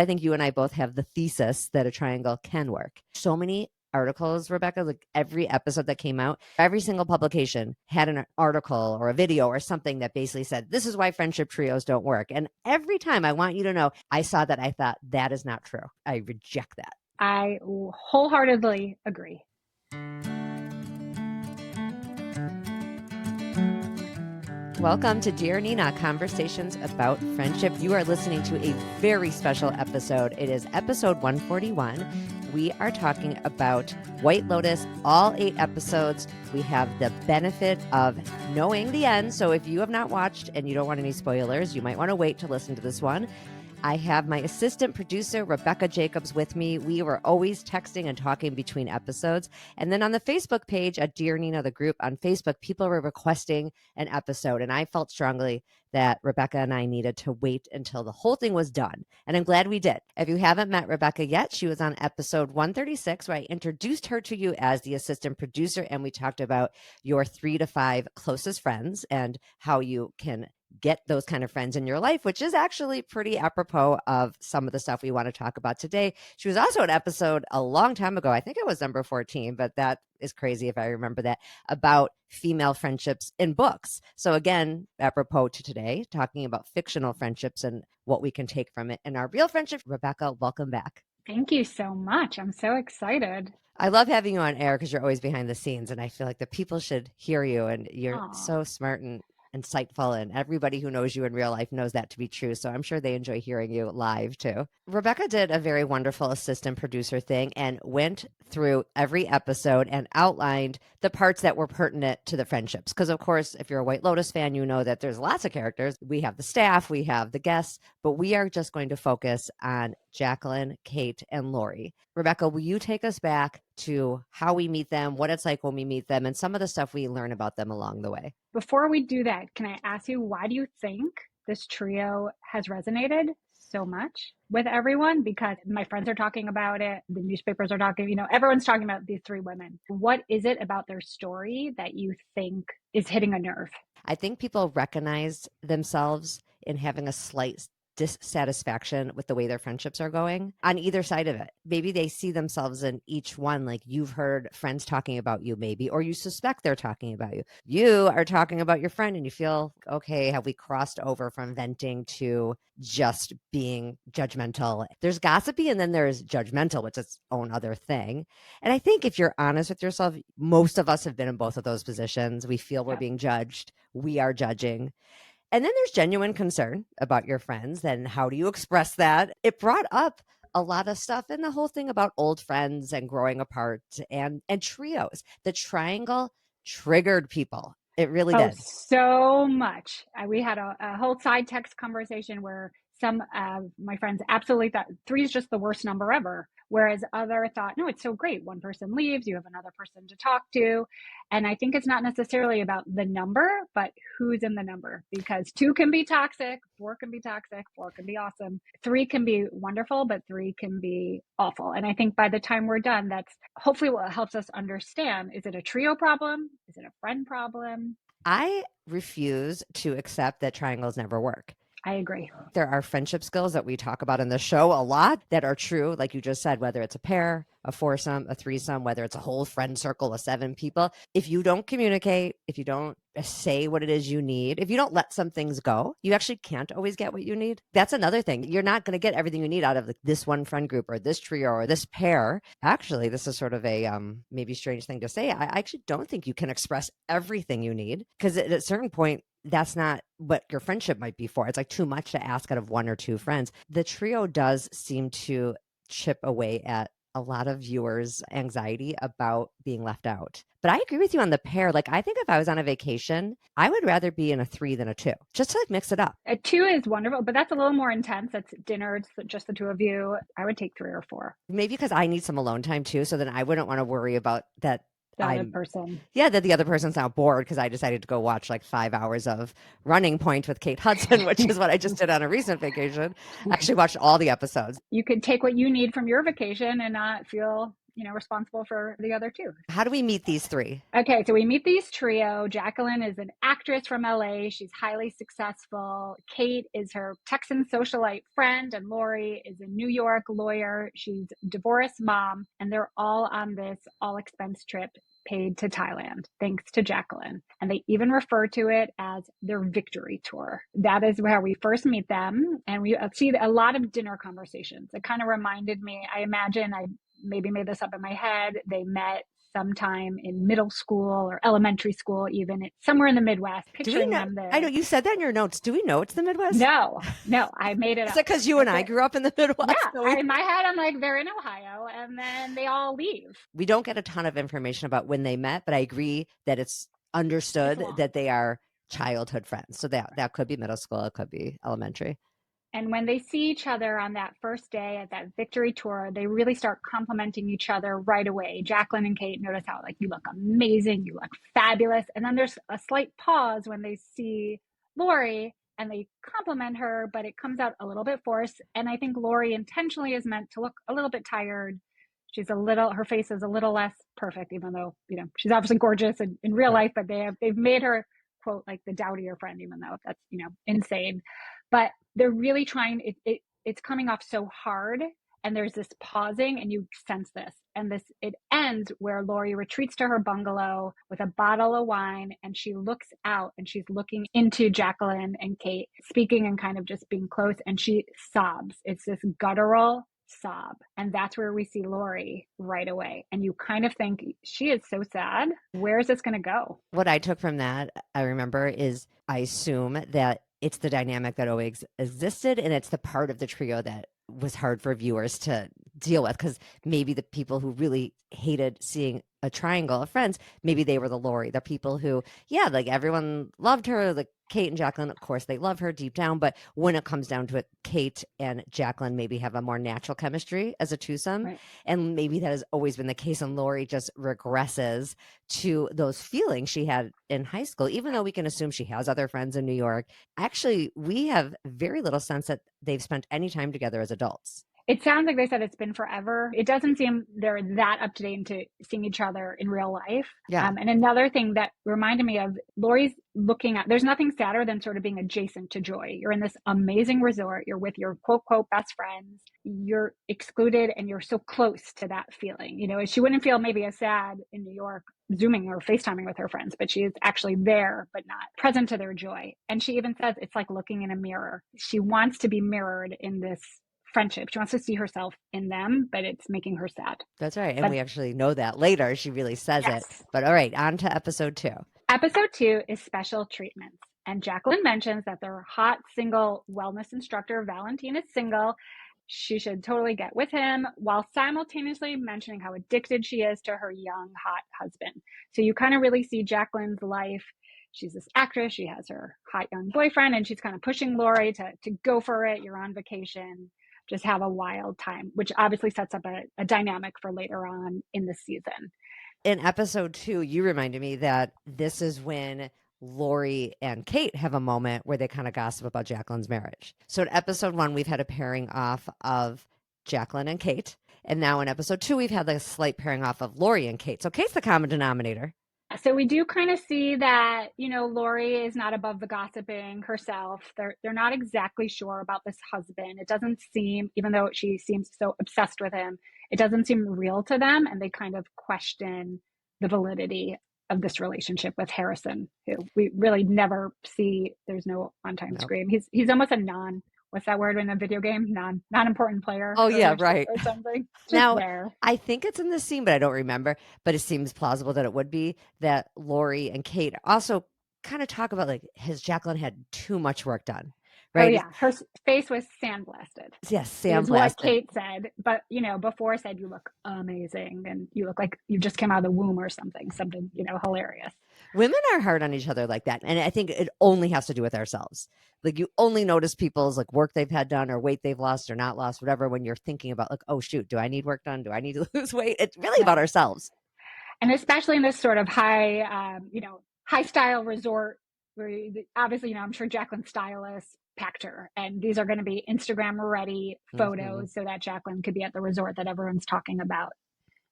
I think you and I both have the thesis that a triangle can work. So many articles, Rebekah, like every episode that came out, every single publication had an article or a video or something that basically said, this is why friendship trios don't work. And every time, I want you to know, I saw that, I thought, that is not true. I reject that. I wholeheartedly agree. Welcome to Dear Nina, Conversations About Friendship. You are listening to a very special episode. It is episode 141. We are talking about White Lotus, all 8 episodes. We have the benefit of knowing the end. So if you have not watched and you don't want any spoilers, you might want to wait to listen to this one. I have my assistant producer, Rebekah Jacobs, with me. We were always texting and talking between episodes. And then on the Facebook page at Dear Nina, the group on Facebook, people were requesting an episode. And I felt strongly that Rebekah and I needed to wait until the whole thing was done. And I'm glad we did. If you haven't met Rebekah yet, she was on episode 136, where I introduced her to you as the assistant producer. And we talked about your 3 to 5 closest friends and how you can get those kind of friends in your life, which is actually pretty apropos of some of the stuff we want to talk about today. She was also an episode a long time ago. I think it was number 14, but that is crazy if I remember that, about female friendships in books. So again, apropos to today, talking about fictional friendships and what we can take from it in our real friendship. Rebekah, welcome back. Thank you so much. I'm so excited. I love having you on air because you're always behind the scenes, and I feel like the people should hear you, and you're so smart and insightful, and everybody who knows you in real life knows that to be true. So I'm sure they enjoy hearing you live too. Rebekah did a very wonderful assistant producer thing and went through every episode and outlined the parts that were pertinent to the friendships. Because of course, if you're a White Lotus fan, you know that there's lots of characters. We have the staff, we have the guests, but we are just going to focus on Jaclyn, Kate, and Laurie. Rebekah, will you take us back to how we meet them, what it's like when we meet them, and some of the stuff we learn about them along the way? Before we do that, can I ask you, why do you think this trio has resonated so much with everyone? Because my friends are talking about it, the newspapers are talking, everyone's talking about these 3 women. What is it about their story that you think is hitting a nerve? I think people recognize themselves in having a slight dissatisfaction with the way their friendships are going on either side of it. Maybe they see themselves in each one, like you've heard friends talking about you maybe, or you suspect they're talking about you. You are talking about your friend and you feel, okay, have we crossed over from venting to just being judgmental? There's gossipy and then there's judgmental, which is its own other thing. And I think if you're honest with yourself, most of us have been in both of those positions. We feel we're being judged. We are judging. And then there's genuine concern about your friends. Then how do you express that? It brought up a lot of stuff and the whole thing about old friends and growing apart and trios. The triangle triggered people. It really did. So much. We had a whole side text conversation where some of my friends absolutely thought 3 is just the worst number ever. Whereas other thought, no, it's so great. One person leaves, you have another person to talk to. And I think it's not necessarily about the number, but who's in the number. Because 2 can be toxic, 4 can be toxic, 4 can be awesome. 3 can be wonderful, but 3 can be awful. And I think by the time we're done, that's hopefully what helps us understand. Is it a trio problem? Is it a friend problem? I refuse to accept that triangles never work. I agree. There are friendship skills that we talk about in the show a lot that are true, like you just said, whether it's a pair, a foursome, a threesome, whether it's a whole friend circle of 7 people. If you don't communicate, if you don't say what it is you need, if you don't let some things go, you actually can't always get what you need. That's another thing. You're not going to get everything you need out of this one friend group or this trio or this pair. Actually, this is sort of a maybe strange thing to say. I actually don't think you can express everything you need, because at a certain point, that's not what your friendship might be for. It's like too much to ask out of 1 or 2 friends. The trio does seem to chip away at a lot of viewers' anxiety about being left out. But I agree with you on the pair. Like, I think if I was on a vacation, I would rather be in a 3 than a 2, just to like mix it up. A 2 is wonderful, but that's a little more intense. That's dinner. It's just the 2 of you. I would take 3 or 4. Maybe because I need some alone time too. So then I wouldn't want to worry about that. The other person. Yeah, that the other person's now bored because I decided to go watch like 5 hours of Running Point with Kate Hudson, which is what I just did on a recent vacation. I actually watched all the episodes. You could take what you need from your vacation and not feel responsible for the other two. How do we meet these three? Okay, so we meet these trio. Jaclyn is an actress from LA. She's highly successful. Kate is her Texan socialite friend, and Laurie is a New York lawyer. She's a divorced mom, and they're all on this all expense trip paid to Thailand, thanks to Jaclyn. And they even refer to it as their victory tour. That is where we first meet them. And we see a lot of dinner conversations. It kind of reminded me, I imagine I maybe made this up in my head. They met sometime in middle school or elementary school, even somewhere in the Midwest, picturing them there. I know you said that in your notes. Do we know it's the Midwest? No, I made it up. Is it because you and I grew up in the Midwest? Yeah, in my head, I'm like, they're in Ohio, and then they all leave. We don't get a ton of information about when they met, but I agree that it's understood that they are childhood friends. So that could be middle school, it could be elementary. And when they see each other on that first day at that victory tour, they really start complimenting each other right away. Jaclyn and Kate notice how, like, you look amazing, you look fabulous. And then there's a slight pause when they see Laurie and they compliment her, but it comes out a little bit forced. And I think Laurie intentionally is meant to look a little bit tired. Her face is a little less perfect, even though, she's obviously gorgeous in real life, but they've made her, quote, like the dowdier friend, even though that's, insane. But they're really trying, it's coming off so hard, and there's this pausing, and you sense this. And it ends where Laurie retreats to her bungalow with a bottle of wine, and she looks out, and she's looking into Jaclyn and Kate, speaking and kind of just being close, and she sobs. It's this guttural sob. And that's where we see Laurie right away. And you kind of think, she is so sad. Where is this going to go? What I took from that, I remember, is I assume that it's the dynamic that always existed, and it's the part of the trio that was hard for viewers to deal with, because maybe the people who really hated seeing a triangle of friends, maybe they were the Laurie, the people who, like everyone loved her, like Kate and Jaclyn, of course, they love her deep down, but when it comes down to it, Kate and Jaclyn maybe have a more natural chemistry as a twosome, right. And maybe that has always been the case, and Laurie just regresses to those feelings she had in high school, even though we can assume she has other friends in New York. Actually, we have very little sense that they've spent any time together as adults. It sounds like they said it's been forever. It doesn't seem they're that up to date into seeing each other in real life. Yeah. And another thing that reminded me of, Laurie's looking at, there's nothing sadder than sort of being adjacent to Joy. You're in this amazing resort. You're with your quote, quote, best friends. You're excluded, and you're so close to that feeling. She wouldn't feel maybe as sad in New York Zooming or FaceTiming with her friends, but she is actually there, but not present to their joy. And she even says it's like looking in a mirror. She wants to be mirrored in this friendship. She wants to see herself in them, but it's making her sad. That's right. And we actually know that later. She really says it. But all right, on to episode 2. Episode 2 is special treatments. And Jaclyn mentions that their hot single wellness instructor, Valentine, is single. She should totally get with him, while simultaneously mentioning how addicted she is to her young, hot husband. So you kind of really see Jaclyn's life. She's this actress. She has her hot young boyfriend, and she's kind of pushing Laurie to go for it. You're on vacation. Just have a wild time, which obviously sets up a dynamic for later on in the season. In episode 2, you reminded me that this is when Laurie and Kate have a moment where they kind of gossip about Jaclyn's marriage. So in episode 1, we've had a pairing off of Jaclyn and Kate. And now in episode 2, we've had a slight pairing off of Laurie and Kate. So Kate's the common denominator. So we do kind of see that, Laurie is not above the gossiping herself. They're not exactly sure about this husband. It doesn't seem, even though she seems so obsessed with him, it doesn't seem real to them. And they kind of question the validity of this relationship with Harrison, who we really never see. There's no on-time screen. He's almost a what's that word in a video game? Non-important player. Oh, yeah, right. Or something. Now, I think it's in the scene, but I don't remember. But it seems plausible that it would be that Laurie and Kate also kind of talk about, like, has Jaclyn had too much work done? Right? Oh, yeah. Her face was sandblasted. Yes, sandblasted. Is what Kate said. But, before said, you look amazing. And you look like you just came out of the womb or something, hilarious. Women are hard on each other like that. And I think it only has to do with ourselves. Like, you only notice people's work they've had done or weight they've lost or not lost, whatever, when you're thinking about oh, shoot, do I need work done? Do I need to lose weight? It's really about ourselves. And especially in this sort of high style resort where obviously, I'm sure Jaclyn's stylist packed her, and these are going to be Instagram ready photos so that Jaclyn could be at the resort that everyone's talking about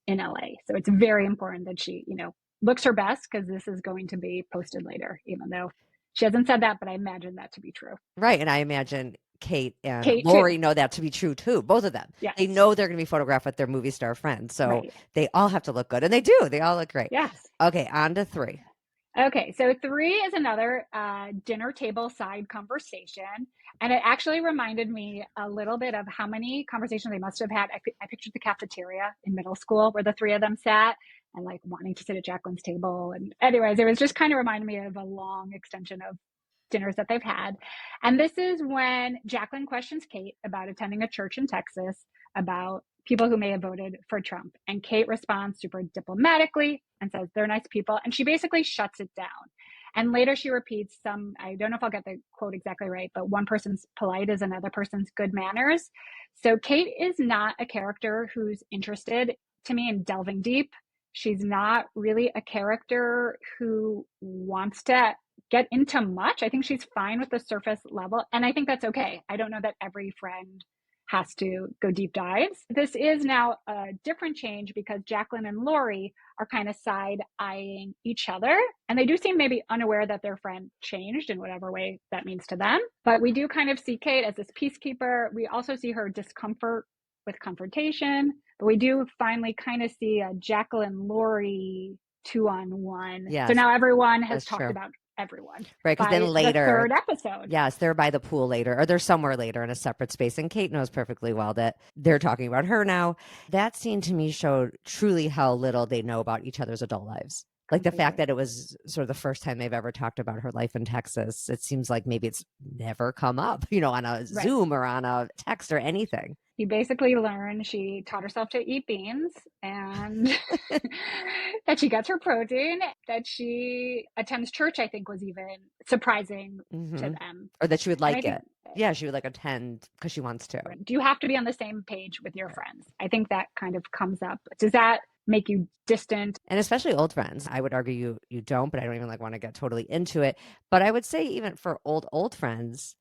in LA. So it's very important that she, looks her best, because this is going to be posted later, even though she hasn't said that, but I imagine that to be true. Right. And I imagine Kate and Kate Laurie too. know that to be true too. Both of them. Yes. They know they're going to be photographed with their movie star friends. So Right. they all have to look good. And they do. They all look great. Yes. Okay. On to 3. Okay, so 3 is another dinner table side conversation. And it actually reminded me a little bit of how many conversations they must have had. I pictured the cafeteria in middle school where the 3 of them sat and like wanting to sit at Jaclyn's table. And anyways, it was just kind of reminding me of a long extension of dinners that they've had. And this is when Jaclyn questions Kate about attending a church in Texas, about people who may have voted for Trump. And Kate responds super diplomatically and says they're nice people. And she basically shuts it down. And later she repeats I don't know if I'll get the quote exactly right, but one person's polite is another person's good manners. So Kate is not a character who's interested, to me, in delving deep. She's not really a character who wants to get into much. I think she's fine with the surface level. And I think that's okay. I don't know that every friend has to go deep dives. This is now a different change because Jaclyn and Laurie are kind of side eyeing each other. And they do seem maybe unaware that their friend changed in whatever way that means to them. But we do kind of see Kate as this peacekeeper. We also see her discomfort with confrontation. But we do finally kind of see a Jaclyn Laurie 2-on-1. Yes, so now everyone has talked true. about everyone. Right. Because By then later, the 3rd episode. yes, they're by the pool later, or they're somewhere later in a separate space. And Kate knows perfectly well that they're talking about her now. That scene to me showed truly how little they know about each other's adult lives. Like the fact that it was sort of the first time they've ever talked about her life in Texas. It seems like maybe it's never come up, on a Zoom or on a text or anything. You basically learn she taught herself to eat beans, and that she gets her protein, that she attends church, I think was even surprising to them. Or that she would like it. Yeah, she would like attend because she wants to. Do you have to be on the same page with your friends? I think that kind of comes up. Does that make you distant? And especially old friends. I would argue you don't, but I don't even want to get totally into it. But I would say even for old friends,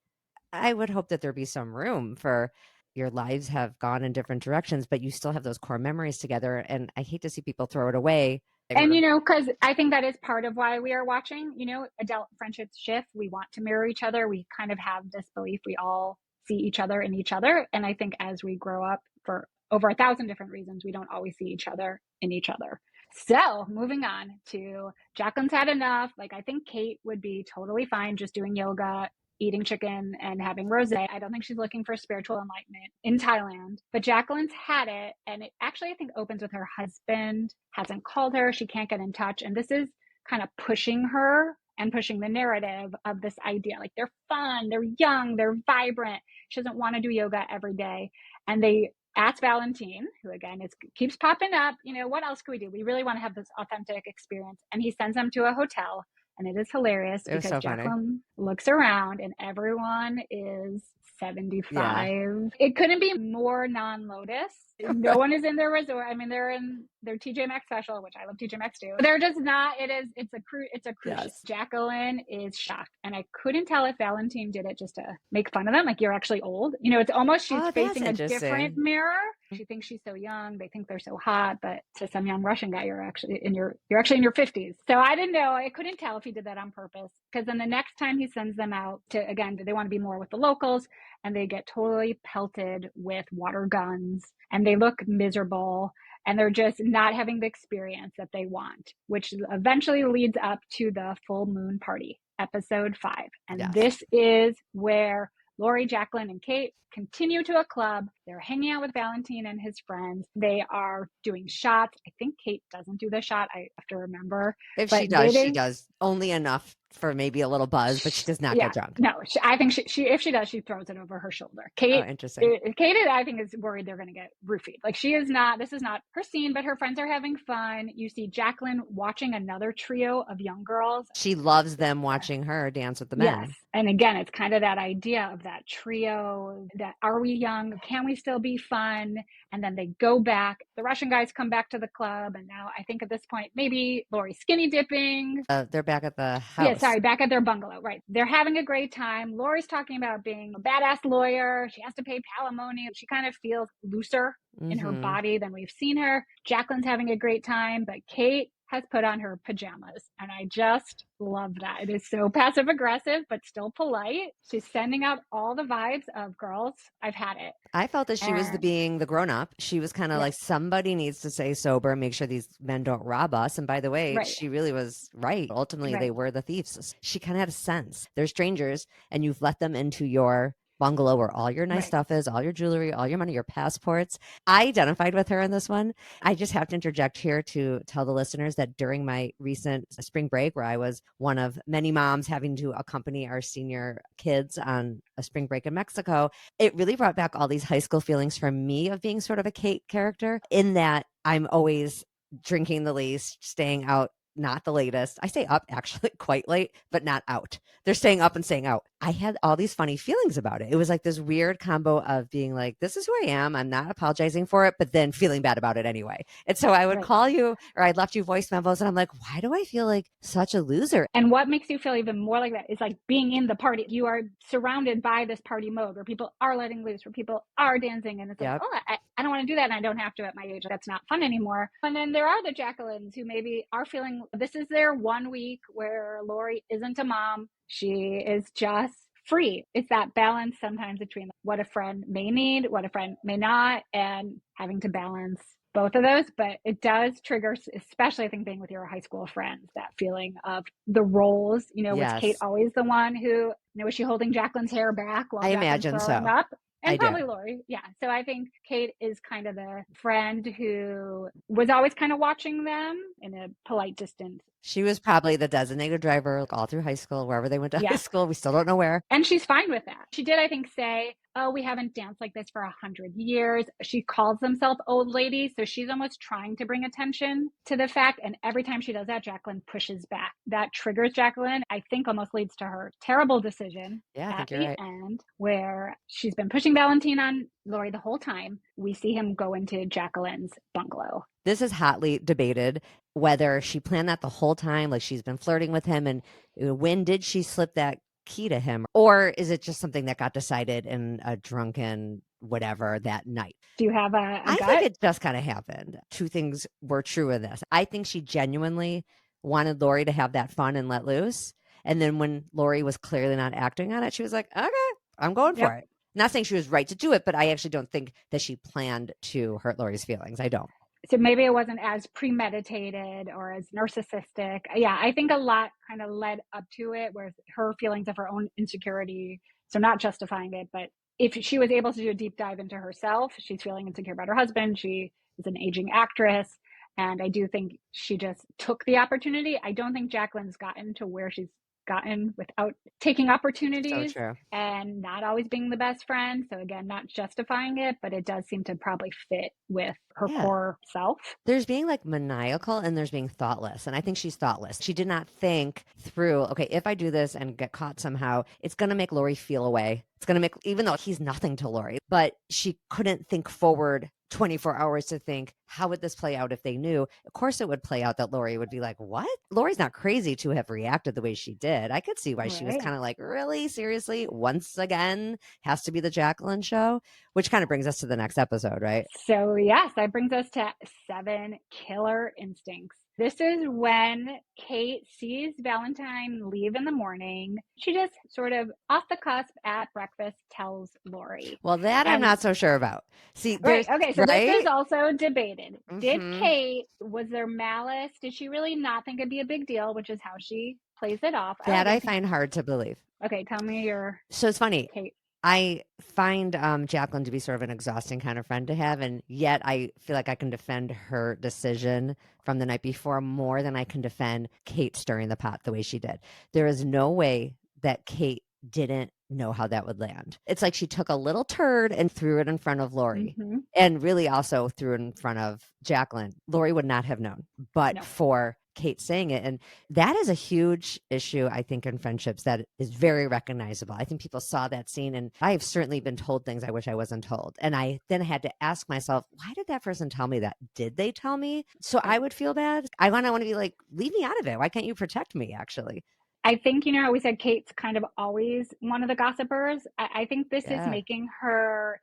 I would hope that there be some room for your lives have gone in different directions, but you still have those core memories together. And I hate to see people throw it away. And, because I think that is part of why we are watching, adult friendships shift. We want to mirror each other. We kind of have this belief we all see each other in each other. And I think as we grow up, for over 1,000 different reasons, we don't always see each other in each other. So moving on to Jaclyn's had enough. Like, I think Kate would be totally fine just doing yoga, eating chicken, and having rosé. I don't think she's looking for spiritual enlightenment in Thailand. But Jaclyn's had it. And it actually, I think, opens with her husband hasn't called her. She can't get in touch. And this is kind of pushing her and pushing the narrative of this idea. Like, they're fun, they're young, they're vibrant. She doesn't want to do yoga every day. And they asked Valentine, who again keeps popping up, what else can we do? We really want to have this authentic experience. And he sends them to a hotel. And it is hilarious because so Jaclyn looks around and everyone is 75. Yeah. It couldn't be more non-Lotus. No one is in their resort. I mean, they're in their TJ Maxx special, which I love TJ Maxx too. They're just not. It's a cruise yes. ship. Jaclyn is shocked, and I couldn't tell if Valentine did it just to make fun of them, like, you're actually old. It's almost she's facing a different mirror. She thinks she's so young. They think they're so hot, but to some young Russian guy, you're actually in your 50s. So I didn't know. I couldn't tell if he did that on purpose, because then the next time he sends them out to, again, do they want to be more with the locals? And they get totally pelted with water guns and they look miserable and they're just not having the experience that they want, which eventually leads up to the full moon party, episode 5. And yes, this is where Laurie, Jaclyn, and Kate continue to a club. They're hanging out with Valentine and his friends. They are doing shots. I think Kate doesn't do the shot. I have to remember. If she does, she does only enough for maybe a little buzz, but she does not get drunk. No, I think she if she does, she throws it over her shoulder. Kate, interesting. Kate, I think, is worried they're going to get roofied. Like, she is not. This is not her scene, but her friends are having fun. You see Jaclyn watching another trio of young girls. She loves them watching her dance with the men. Yes, and again, it's kind of that idea of that trio. That, are we young? Can we still be fun? And then they go back. The Russian guys come back to the club, and now I think at this point maybe Laurie's skinny dipping. They're back at the house. Yeah, sorry, back at their bungalow. Right, they're having a great time. Laurie's talking about being a badass lawyer. She has to pay palimony. She kind of feels looser in her Mm-hmm. body than we've seen her. Jaclyn's having a great time, but Kate has put on her pajamas. And I just love that. It is so passive aggressive, but still polite. She's sending out all the vibes of girls, I've had it. I felt that she was And being the grown up. She was kind of like, yes, somebody needs to stay sober, make sure these men don't rob us. And by the way, right, she really was right. Ultimately, they right, were the thieves. She kind of had a sense. They're strangers, and you've let them into your bungalow where all your nice right. stuff is, all your jewelry, all your money, your passports. I identified with her in this one. I just have to interject here to tell the listeners that during my recent spring break, where I was one of many moms having to accompany our senior kids on a spring break in Mexico, it really brought back all these high school feelings for me of being sort of a Kate character, in that I'm always drinking the least, staying out, not the latest. I stay up actually quite late, but not out. They're staying up and staying out. I had all these funny feelings about it. It was like this weird combo of being like, this is who I am. I'm not apologizing for it, but then feeling bad about it anyway. And so I would Right. call you, or I'd left you voice memos, and I'm like, why do I feel like such a loser? And what makes you feel even more like that is like being in the party. You are surrounded by this party mode where people are letting loose, where people are dancing. And it's like, Yep. oh, I don't want to do that. And I don't have to at my age. That's not fun anymore. And then there are the Jacquelyns who maybe are feeling this is their 1 week where Laurie isn't a mom. She is just free. It's that balance sometimes between what a friend may need, what a friend may not, and having to balance both of those. But it does trigger, especially I think being with your high school friends, that feeling of the roles. Was Kate Yes, always the one who, was she holding Jaclyn's hair back while I Jaclyn's imagine throwing so. up? I And do. probably Laurie. Yeah. So I think Kate is kind of the friend who was always kind of watching them in a polite distance. She was probably the designated driver, like, all through high school, wherever they went to high Yeah. school. We still don't know where. And she's fine with that. She did, I think, say, oh, we haven't danced like this for 100 years. She calls themselves old ladies. So she's almost trying to bring attention to the fact. And every time she does that, Jaclyn pushes back. That triggers Jaclyn, I think almost leads to her terrible decision Yeah, I at think you're the right. end, where she's been pushing Valentine on Laurie the whole time. We see him go into Jaclyn's bungalow. This is hotly debated whether she planned that the whole time, like she's been flirting with him, and when did she slip that key to him? Or is it just something that got decided in a drunken whatever that night? Do you have a I think gut? it just kind of happened. Two things were true in this. I think she genuinely wanted Laurie to have that fun and let loose. And then when Laurie was clearly not acting on it, she was like, okay, I'm going Yep. for it. Not saying she was right to do it, but I actually don't think that she planned to hurt Laurie's feelings. I don't. So maybe it wasn't as premeditated or as narcissistic. Yeah, I think a lot kind of led up to it, where her feelings of her own insecurity. So not justifying it, but if she was able to do a deep dive into herself, she's feeling insecure about her husband. She is an aging actress. And I do think she just took the opportunity. I don't think Jaclyn's gotten to where she's gotten without taking So opportunities true. and not always being the best friend. So again, not justifying it, but it does seem to probably fit with her Yeah. core self. There's being like maniacal and there's being thoughtless. And I think she's thoughtless. She did not think through, okay, if I do this and get caught somehow, it's going to make Laurie feel away. It's going to make, even though he's nothing to Laurie, but she couldn't think forward 24 hours to think, how would this play out if they knew? Of course, it would play out that Laurie would be like, what? Laurie's not crazy to have reacted the way she did. I could see why she was Right. kind of like, really? Seriously? Once again, has to be the Jaclyn show, which kind of brings us to the next episode, right? So, yes, that brings us to 7 killer instincts. This is when Kate sees Valentine leave in the morning. She just sort of off the cusp at breakfast tells Laurie. Well, that I'm And not so sure about. See, right, there's, okay, so this is right? also debated. Did Hmm. Kate, was there malice? Did she really not think it'd be a big deal, which is how she plays it off? I That don't I think. find hard to believe. Okay, tell me your So it's funny. Kate. I find Jaclyn to be sort of an exhausting kind of friend to have, and yet I feel like I can defend her decision from the night before more than I can defend Kate stirring the pot the way she did. There is no way that Kate didn't know how that would land. It's like she took a little turd and threw it in front of Laurie. Mm-hmm. And really also threw it in front of Jaclyn. Laurie would not have known, but No. for Kate saying it. And that is a huge issue, I think, in friendships that is very recognizable. I think people saw that scene, and I have certainly been told things I wish I wasn't told. And I then had to ask myself, why did that person tell me that? Did they tell me so I Right. would feel bad? I want to be like, leave me out of it. Why can't you protect me, actually? I think, how we said Kate's kind of always one of the gossipers. I think this is Yeah. making her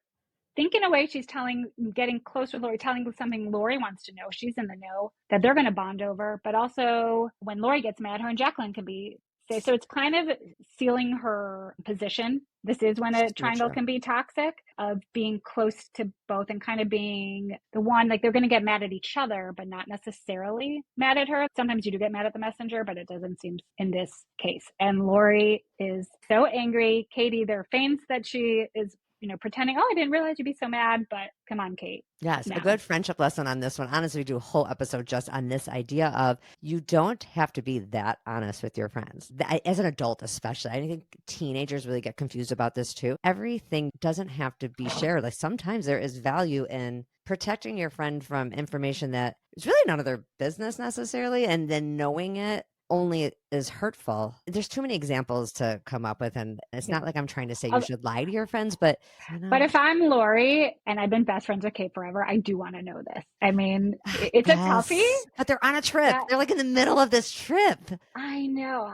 think in a way she's getting close with Laurie, telling something Laurie wants to know. She's in the know that they're going to bond over, but also when Laurie gets mad, her and Jaclyn can be safe. So it's kind of sealing her position. This is when a triangle can be toxic, of being close to both and kind of being the one, like they're going to get mad at each other, but not necessarily mad at her. Sometimes you do get mad at the messenger, but it doesn't seem in this case. And Laurie is so angry. Kate either feigns that she is pretending, oh, I didn't realize you'd be so mad, but come on, Kate. Yes, No. a good friendship lesson on this one. Honestly, we do a whole episode just on this idea of you don't have to be that honest with your friends. As an adult, especially, I think teenagers really get confused about this too. Everything doesn't have to be shared. Like sometimes there is value in protecting your friend from information that is really none of their business necessarily, and then knowing it only is hurtful. There's too many examples to come up with, and it's not like I'm trying to say you should lie to your friends, but But if I'm Laurie and I've been best friends with Kate forever, I do want to know this. I mean, it's a toughie. But they're on a trip. They're like in the middle of this trip. I know.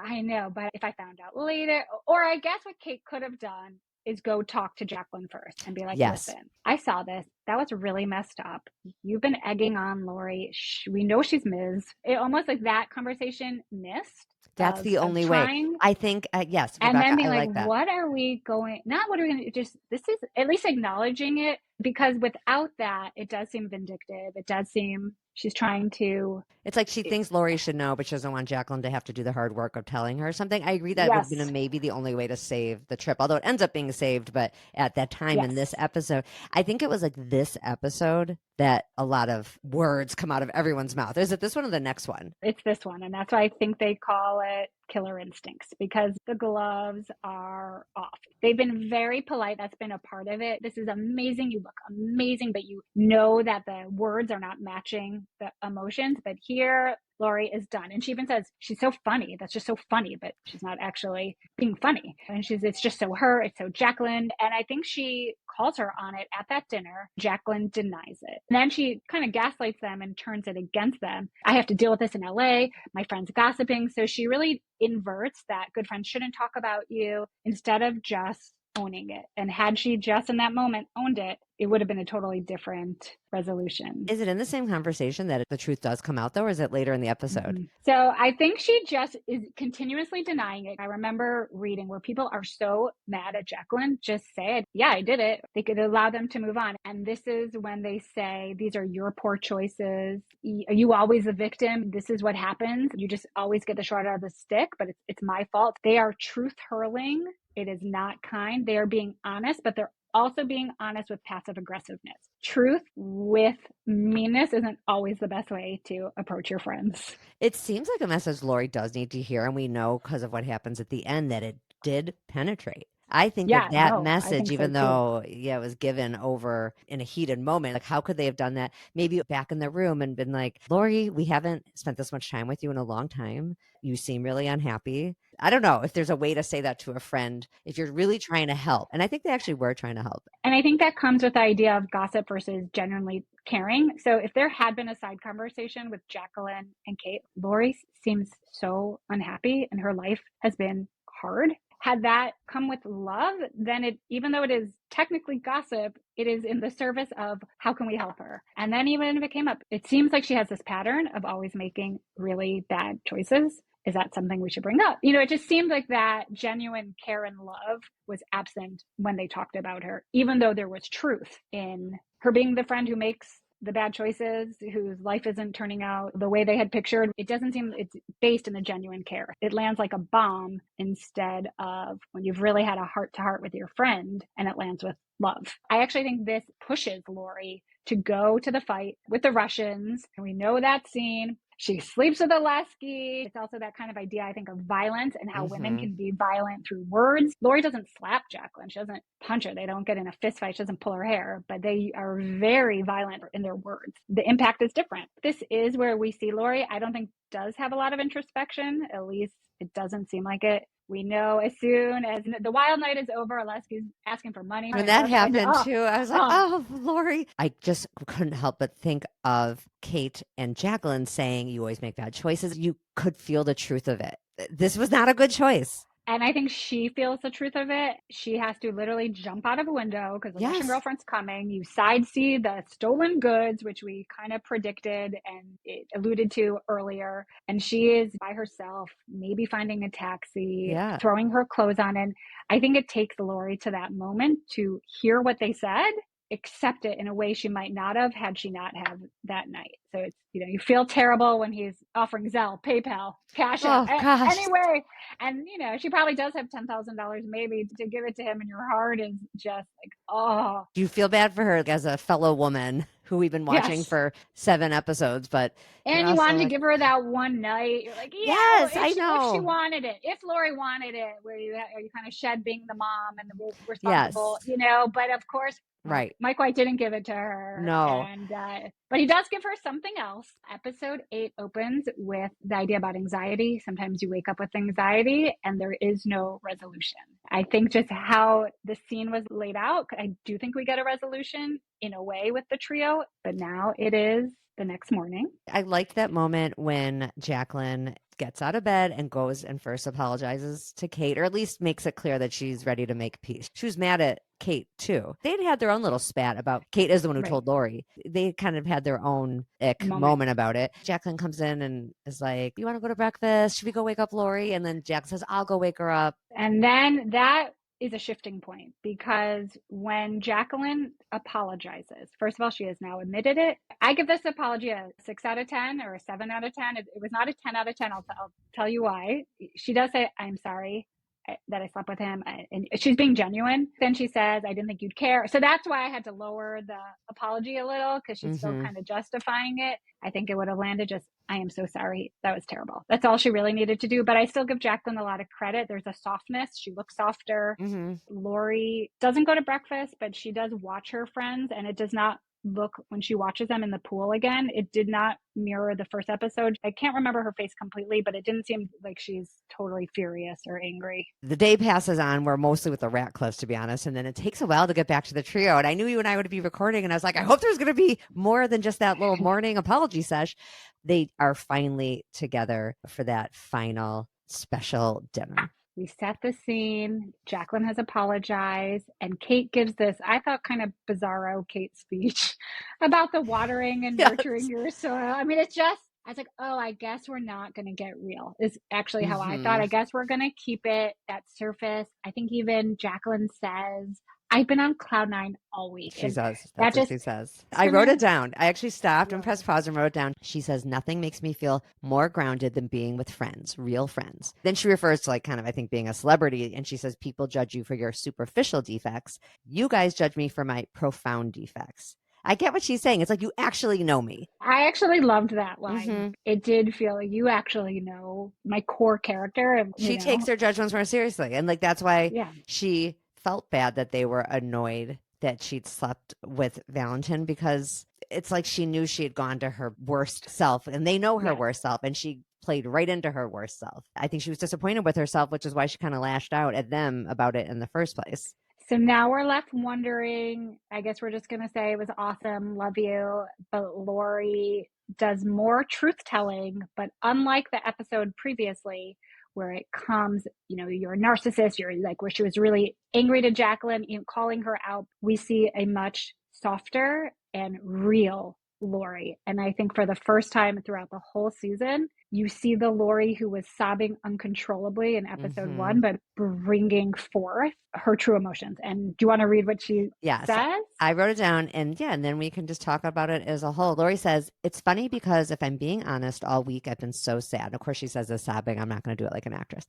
But if I found out later, or I guess what Kate could have done is go talk to Jaclyn first and be like, listen, I saw this. That was really messed up. You've been egging on Laurie. We know she's Ms. It almost like that conversation missed. That's the only way. I think, yes, Rebekah, and then being like that. What are we going, not what are we going to, just, this is at least acknowledging it, because without that, it does seem vindictive. It does seem she's trying to. It's like she thinks Laurie should know, but she doesn't want Jaclyn to have to do the hard work of telling her something. I agree that would have been maybe the only way to save the trip, although it ends up being saved. But at that time in this episode, I think it was like this episode that a lot of words come out of everyone's mouth. Is it this one or the next one? It's this one. And that's why I think they call it killer instincts, because the gloves are off. They've been very polite. That's been a part of it. This is amazing. You look amazing, but you know that the words are not matching the emotions. But here, Laurie is done. And she even says, she's so funny. That's just so funny, but she's not actually being funny. And it's just so her, it's so Jaclyn. And I think she calls her on it at that dinner. Jaclyn denies it. And then she kind of gaslights them and turns it against them. I have to deal with this in LA. My friend's gossiping. So she really inverts that good friends shouldn't talk about you, instead of just owning it. And had she just in that moment owned it, it would have been a totally different resolution. Is it in the same conversation that the truth does come out, though, or is it later in the episode? Mm-hmm. So I think she just is continuously denying it. I remember reading where people are so mad at Jaclyn, just say it. Yeah, I did it. They could allow them to move on. And this is when they say, these are your poor choices. Are you always the victim? This is what happens. You just always get the short end of the stick, but it's my fault. They are truth hurling. It is not kind. They are being honest, but they're also being honest with passive aggressiveness. Truth with meanness isn't always the best way to approach your friends. It seems like a message Laurie does need to hear, and we know because of what happens at the end that it did penetrate. I think that message, even though it was given over in a heated moment, like how could they have done that? Maybe back in the room and been like, Laurie, we haven't spent this much time with you in a long time. You seem really unhappy. I don't know if there's a way to say that to a friend if you're really trying to help. And I think they actually were trying to help. And I think that comes with the idea of gossip versus genuinely caring. So if there had been a side conversation with Jaclyn and Kate, Laurie seems so unhappy and her life has been hard. Had that come with love, then even though it is technically gossip, it is in the service of how can we help her? And then even if it came up, it seems like she has this pattern of always making really bad choices. Is that something we should bring up? It just seemed like that genuine care and love was absent when they talked about her, even though there was truth in her being the friend who makes the bad choices, whose life isn't turning out the way they had pictured. It doesn't seem it's based in the genuine care. It lands like a bomb instead of when you've really had a heart to heart with your friend and it lands with love. I actually think this pushes Laurie to go to the fight with the Russians. And we know that scene. She sleeps with Oleski. It's also that kind of idea, I think, of violence and how women can be violent through words. Laurie doesn't slap Jaclyn. She doesn't punch her. They don't get in a fist fight. She doesn't pull her hair, but they are very violent in their words. The impact is different. This is where we see Laurie, I don't think does have a lot of introspection. At least it doesn't seem like it. We know as soon as the wild night is over, Oleski's asking for money. When that happened too, I was like, oh, Laurie. I just couldn't help but think of Kate and Jaclyn saying, you always make bad choices. You could feel the truth of it. This was not a good choice. And I think she feels the truth of it. She has to literally jump out of a window because the Russian Yes. girlfriend's coming. You side see the stolen goods, which we kind of predicted and it alluded to earlier. And she is by herself, maybe finding a taxi, Yeah. throwing her clothes on. And I think it takes Laurie to that moment to hear what they said, accept it in a way she might not have had she not have that night. So it's, you feel terrible when he's offering Zelle, PayPal, Cash App, Oh gosh. anyway. And, she probably does have $10,000 maybe to give it to him. And your heart is just like, oh. Do you feel bad for her as a fellow woman who we've been watching Yes. for 7 episodes, but you're And you also wanted to like, give her that one night. You're like, yeah, yes, I if she know. wanted it, if Laurie wanted it, where you kind of shed being the mom and the responsible, Yes. But of course, Right. Mike White didn't give it to her, No. and but he does give her something else. Episode 8 opens with the idea about anxiety. Sometimes you wake up with anxiety, and there is no resolution. I think just how the scene was laid out, I do think we get a resolution in a way with the trio, but now it is the next morning. I liked that moment when Jaclyn gets out of bed and goes and first apologizes to Kate, or at least makes it clear that she's ready to make peace. She was mad at Kate too. They'd had their own little spat about Kate is the one who Right. told Laurie. They kind of had their own moment about it. Jaclyn comes in and is like, you want to go to breakfast? Should we go wake up Laurie? And then Jack says, I'll go wake her up. And then that is a shifting point because when Jaclyn apologizes, first of all, she has now admitted it. I give this apology a 6 out of 10 or a 7 out of 10. It was not a 10 out of 10. I'll tell you why. She does say, I'm sorry that I slept with him, and she's being genuine. Then she says, I didn't think you'd care. So that's why I had to lower the apology a little because she's still kind of justifying it. I think it would have landed just, I am so sorry. That was terrible. That's all she really needed to do. But I still give Jaclyn a lot of credit. There's a softness. She looks softer. Laurie doesn't go to breakfast, but she does watch her friends, and it does not look, when she watches them in the pool again, it did not mirror the first episode. I can't remember her face completely, but it didn't seem like she's totally furious or angry. The day passes on. We're mostly with the Ratcliffes, to be honest, and then it takes a while to get back to the trio. And I knew you and I would be recording, and I was like, I hope there's going to be more than just that little morning apology sesh. They are finally together for that final special dinner. We set the scene. Jaclyn has apologized, and Kate gives this, I thought, kind of bizarro Kate speech about the watering and nurturing your soil. I mean, it's just, I was like, oh, I guess we're not going to get real, is actually how I thought. I guess we're going to keep it at surface. I think even Jaclyn says, I've been on cloud 9 all week. She says. That's what she says. I for wrote me- it down. I actually stopped and pressed pause and wrote it down. She says, nothing makes me feel more grounded than being with friends, real friends. Then she refers to, like, kind of, I think, being a celebrity. And she says, people judge you for your superficial defects. You guys judge me for my profound defects. I get what she's saying. It's like, you actually know me. I actually loved that line. It did feel like you actually know my core character. And, she takes her judgments more seriously. And, like, that's why she felt bad that they were annoyed that she'd slept with Valentin, because it's like she knew she had gone to her worst self, and they know her worst self, and she played right into her worst self. I think she was disappointed with herself, which is why she kind of lashed out at them about it in the first place. So now we're left wondering, I guess we're just going to say it was awesome, love you, but Laurie does more truth telling, but unlike the episode previously, where it comes, you're a narcissist, you're like, where she was really angry to Jaclyn, calling her out, we see a much softer and real Laurie. And I think for the first time throughout the whole season, you see the Laurie who was sobbing uncontrollably in episode 1, but bringing forth her true emotions. And do you want to read what she says? I wrote it down, and then we can just talk about it as a whole. Laurie says, it's funny because if I'm being honest, all week I've been so sad. Of course, she says this sobbing. I'm not going to do it like an actress.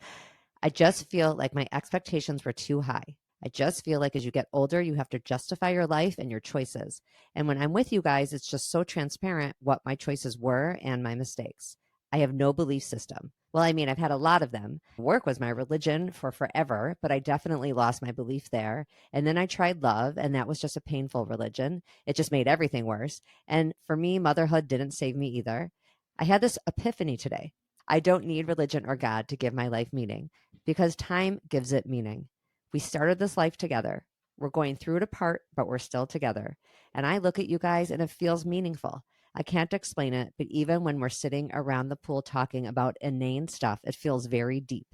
I just feel like my expectations were too high. I just feel like as you get older, you have to justify your life and your choices. And when I'm with you guys, it's just so transparent what my choices were and my mistakes. I have no belief system. Well, I mean, I've had a lot of them. Work was my religion for forever, but I definitely lost my belief there. And then I tried love, and that was just a painful religion. It just made everything worse. And for me, motherhood didn't save me either. I had this epiphany today. I don't need religion or God to give my life meaning, because time gives it meaning. We started this life together. We're going through it apart, but we're still together. And I look at you guys and it feels meaningful. I can't explain it, but even when we're sitting around the pool talking about inane stuff, it feels very deep.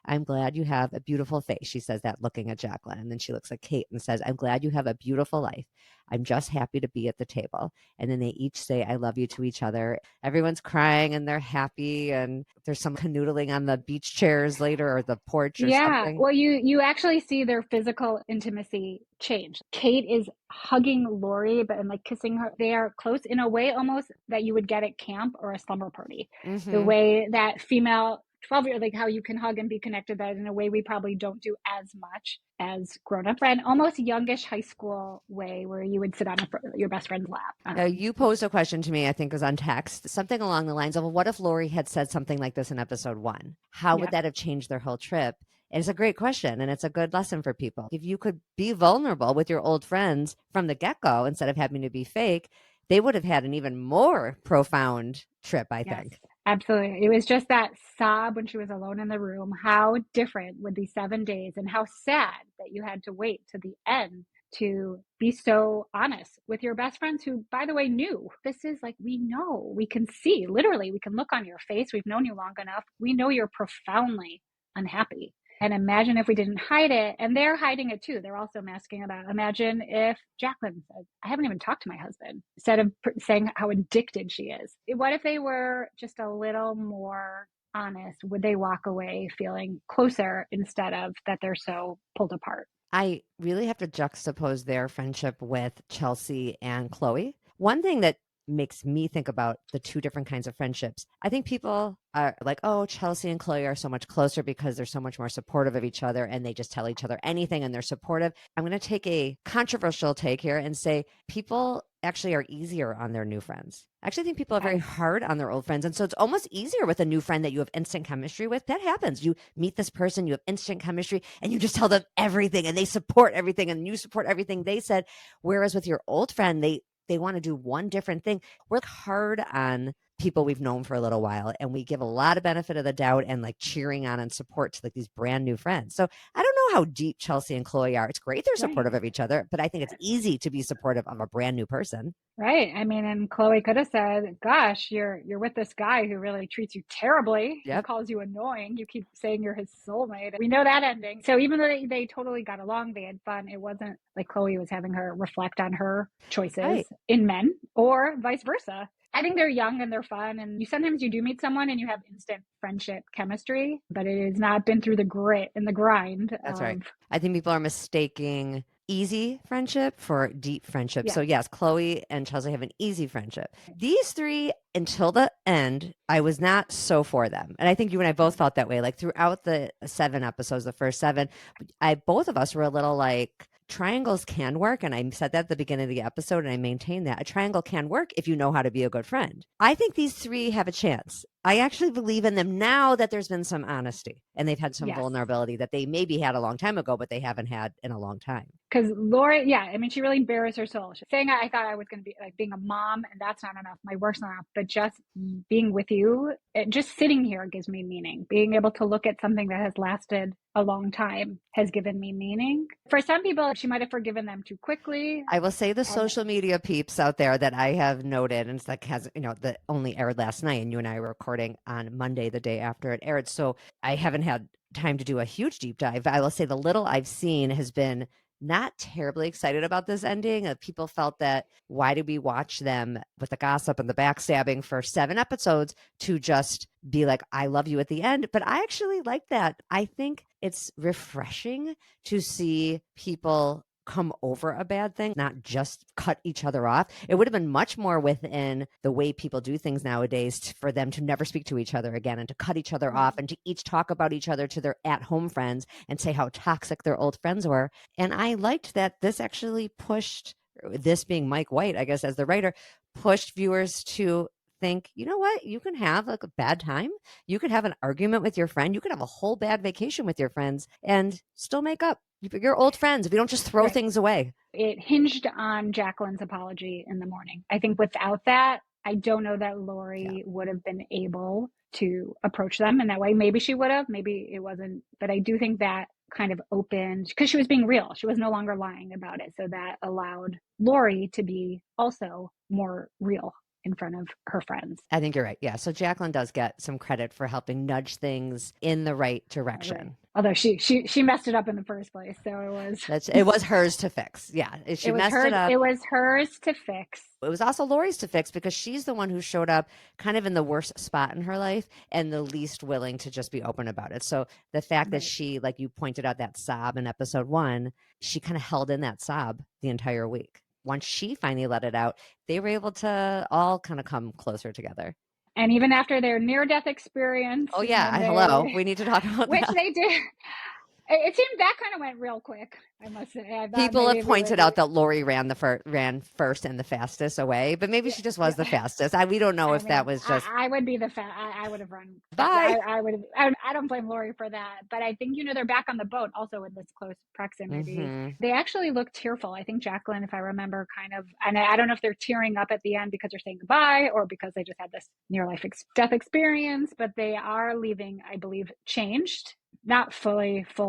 I'm glad you have a beautiful face. She says that looking at Jaclyn. And then she looks at Kate and says, I'm glad you have a beautiful life. I'm just happy to be at the table. And then they each say, I love you to each other. Everyone's crying and they're happy. And there's some canoodling on the beach chairs later or the porch or Yeah. something. Well, you actually see their physical intimacy change. Kate is hugging Laurie, but and like kissing her. They are close in a way almost that you would get at camp or a slumber party. The Mm-hmm. way that female 12-year, like how you can hug and be connected, that in a way we probably don't do as much as grown up friend, almost youngish high school way where you would sit on your best friend's lap. Now, you posed a question to me, I think it was on text, something along the lines of, well, what if Laurie had said something like this in episode 1? How would Yeah. that have changed their whole trip? And it's a great question, and it's a good lesson for people. If you could be vulnerable with your old friends from the get-go instead of having to be fake, they would have had an even more profound trip, I Yes, think. absolutely. It was just that sob when she was alone in the room. How different would these 7 days, and how sad that you had to wait to the end to be so honest with your best friends who, by the way, knew. This is like, we know, we can see, literally, we can look on your face. We've known you long enough. We know you're profoundly unhappy. And imagine if we didn't hide it. And they're hiding it too. They're also masking it out. Imagine if Jaclyn said, I haven't even talked to my husband, instead of saying how addicted she is. What if they were just a little more honest? Would they walk away feeling closer instead of that they're so pulled apart? I really have to juxtapose their friendship with Chelsea and Chloe. One thing that makes me think about the two different kinds of friendships. I think people are like, oh, Chelsea and Chloe are so much closer because they're so much more supportive of each other and they just tell each other anything and they're supportive. I'm going to take a controversial take here and say people actually are easier on their new friends. I actually think people are very hard on their old friends. And so it's almost easier with a new friend that you have instant chemistry with. That happens. You meet this person, you have instant chemistry, and you just tell them everything and they support everything and you support everything they said. Whereas with your old friend, they want to do one different thing. We're hard on people we've known for a little while and we give a lot of benefit of the doubt and like cheering on and support to like these brand new friends. So I don't know how deep Chelsea and Chloe are. It's great they're Right. supportive of each other, but I think it's easy to be supportive of a brand new person. Right. I mean, and Chloe could have said, gosh, you're with this guy who really treats you terribly. He Yep. calls you annoying. You keep saying you're his soulmate. We know that ending. So even though they totally got along, they had fun, it wasn't like Chloe was having her reflect on her choices Right. in men or vice versa. I think they're young and they're fun. And sometimes you do meet someone and you have instant friendship chemistry, but it has not been through the grit and the grind That's right. of, I think people are mistaking easy friendship for deep friendship. So yes. yes, Chloe and Chelsea have an easy friendship. These three, until the end, I was not so for them. And I think you and I both felt that way. Like throughout the 7 episodes, the first 7, both of us were a little like, triangles can work. And I said that at the beginning of the episode, and I maintain that a triangle can work if you know how to be a good friend. I think these three have a chance. I actually believe in them now that there's been some honesty and they've had some Yes. vulnerability that they maybe had a long time ago, but they haven't had in a long time. Because Laurie, yeah, I mean, she really bears her soul. She's saying, I thought I was going to be like being a mom, and that's not enough. My work's not enough. But just being with you, just sitting here gives me meaning. Being able to look at something that has lasted a long time has given me meaning. For some people, she might have forgiven them too quickly. I will say the social media peeps out there that I have noted, and it's like that only aired last night, and you and I were recording on Monday, the day after it aired. So I haven't had time to do a huge deep dive. I will say the little I've seen has been not terribly excited about this ending. People felt that why did we watch them with the gossip and the backstabbing for 7 episodes to just be like, I love you at the end? But I actually like that. I think it's refreshing to see people come over a bad thing, not just cut each other off. It would have been much more within the way people do things nowadays for them to never speak to each other again and to cut each other off and to each talk about each other to their at-home friends and say how toxic their old friends were. And I liked that this actually pushed, this being Mike White, I guess, as the writer, pushed viewers to think, you know what, you can have like a bad time. You could have an argument with your friend. You could have a whole bad vacation with your friends and still make up. You're old friends. If you don't just throw things away. It hinged on Jaclyn's apology in the morning. I think without that, I don't know that Laurie would have been able to approach them in that way. Maybe she would have, maybe it wasn't. But I do think that kind of opened, because she was being real. She was no longer lying about it. So that allowed Laurie to be also more real. in front of her friends. I think you're right. Yeah. So Jaclyn does get some credit for helping nudge things in the right Right. direction. Although she messed it up in the first place, so It was hers to fix. Yeah. She messed it up. It was hers to fix. It was also Laurie's to fix because she's the one who showed up kind of in the worst spot in her life and the least willing to just be open about it. So the fact that she, like you pointed out, that sob in episode 1, she kind of held in that sob the entire week. Once she finally let it out, they were able to all kind of come closer together. And even after their near-death experience. Oh, yeah. Hello. We need to talk about which that. They did. It seemed that kind of went real quick, I must say. People have pointed out that Laurie ran first and the fastest away, but maybe she just was the fastest. We don't know if that was just. I would be I would have run. Bye. I don't blame Laurie for that, but I think they're back on the boat also in this close proximity. Mm-hmm. They actually look tearful. I think Jaclyn, if I remember, kind of, and I don't know if they're tearing up at the end because they're saying goodbye or because they just had this death experience, but they are leaving, I believe, changed. Not full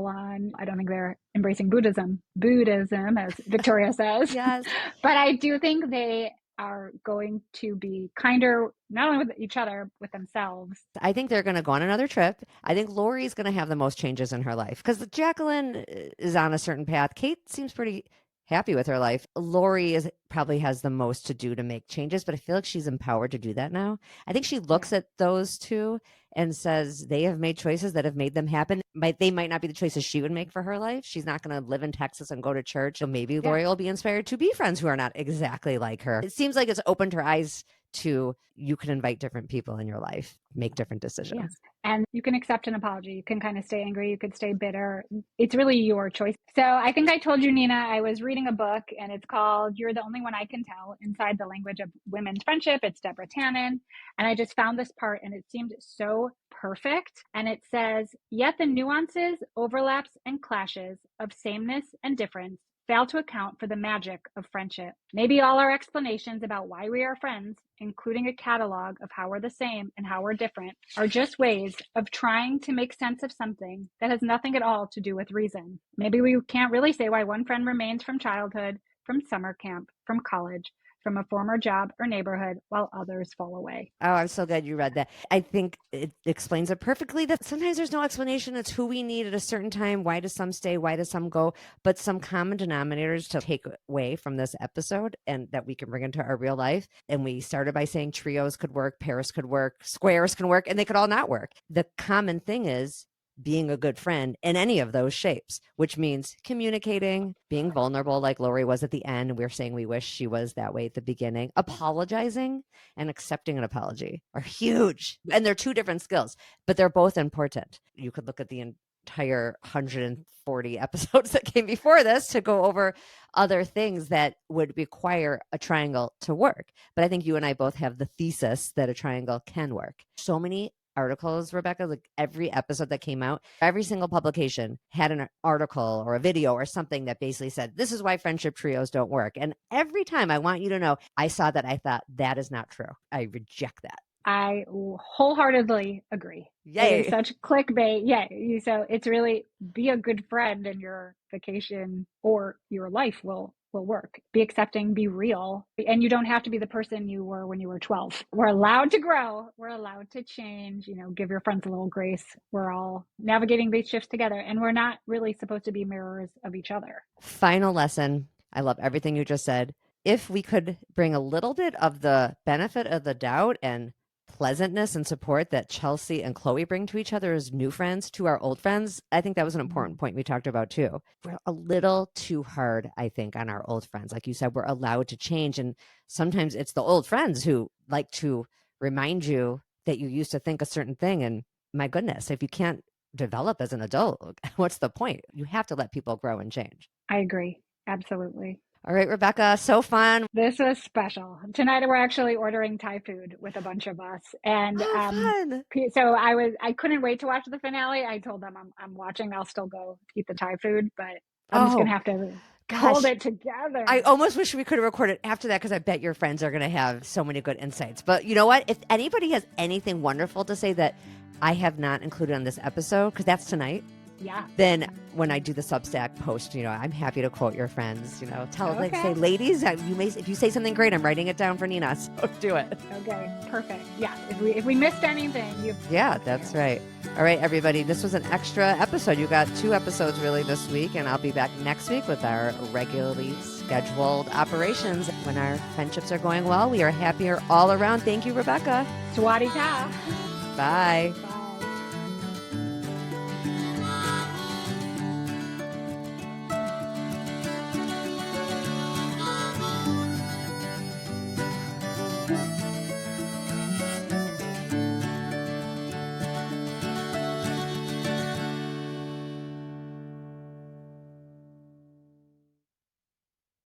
on. I don't think they're embracing Buddhism, as Victoria says. Yes. But I do think they are going to be kinder, not only with each other, with themselves. I think they're going to go on another trip. I think Laurie's going to have the most changes in her life because Jaclyn is on a certain path. Kate seems pretty happy with her life. Laurie probably has the most to do to make changes, but I feel like she's empowered to do that now. I think she looks at those two and says they have made choices that have made them happen. They might not be the choices she would make for her life. She's not going to live in Texas and go to church. So maybe Laurie will be inspired to be friends who are not exactly like her. It seems like it's opened her eyes to you can invite different people in your life, make different decisions. Yes. And you can accept an apology. You can kind of stay angry. You could stay bitter. It's really your choice. So I think I told you, Nina, I was reading a book and it's called You're the Only One I Can Tell, Inside the Language of Women's Friendship. It's Deborah Tannen. And I just found this part and it seemed so perfect. And it says, yet the nuances, overlaps, and clashes of sameness and difference fail to account for the magic of friendship. Maybe all our explanations about why we are friends, including a catalog of how we're the same and how we're different, are just ways of trying to make sense of something that has nothing at all to do with reason. Maybe we can't really say why one friend remains from childhood, from summer camp, from college, from a former job or neighborhood, while others fall away. Oh, I'm so glad you read that. I think it explains it perfectly that sometimes there's no explanation. It's who we need at a certain time. Why do some stay? Why do some go? But some common denominators to take away from this episode and that we can bring into our real life. And we started by saying trios could work, pairs could work, squares can work, and they could all not work. The common thing is being a good friend in any of those shapes, which means communicating, being vulnerable like Laurie was at the end. We're saying we wish she was that way at the beginning. Apologizing and accepting an apology are huge. And they're two different skills, but they're both important. You could look at the entire 140 episodes that came before this to go over other things that would require a triangle to work. But I think you and I both have the thesis that a triangle can work. So many articles, Rebekah, like every episode that came out, every single publication had an article or a video or something that basically said, this is why friendship trios don't work. And every time, I want you to know, I saw that, I thought, that is not true. I reject that. I wholeheartedly agree. Yay. It is such clickbait. Yeah. So it's really be a good friend and your vacation or your life will work. Be accepting, be real. And you don't have to be the person you were when you were 12. We're allowed to grow. We're allowed to change, give your friends a little grace. We're all navigating these shifts together and we're not really supposed to be mirrors of each other. Final lesson. I love everything you just said. If we could bring a little bit of the benefit of the doubt and pleasantness and support that Chelsea and Chloe bring to each other as new friends to our old friends, I think that was an important point we talked about too. We're a little too hard, I think, on our old friends. Like you said, we're allowed to change. And sometimes it's the old friends who like to remind you that you used to think a certain thing. And my goodness, if you can't develop as an adult, what's the point? You have to let people grow and change. I agree. Absolutely. All right, Rebekah, so fun. This was special. Tonight we're actually ordering Thai food with a bunch of us. And fun. So I couldn't wait to watch the finale. I told them I'm watching. I'll still go eat the Thai food, but I'm just going to have to hold it together. I almost wish we could have recorded after that because I bet your friends are going to have so many good insights. But you know what? If anybody has anything wonderful to say that I have not included on this episode, because that's tonight, Yeah. Then when I do the Substack post, I'm happy to quote your friends, like Okay. say, ladies, if you say something great, I'm writing it down for Nina. So do it. Okay. Perfect. Yeah. If we missed anything, Yeah, that's right. All right, everybody. This was an extra episode. You got 2 episodes really this week, and I'll be back next week with our regularly scheduled operations. When our friendships are going well, we are happier all around. Thank you, Rebekah. Swadee ta. Bye. Bye.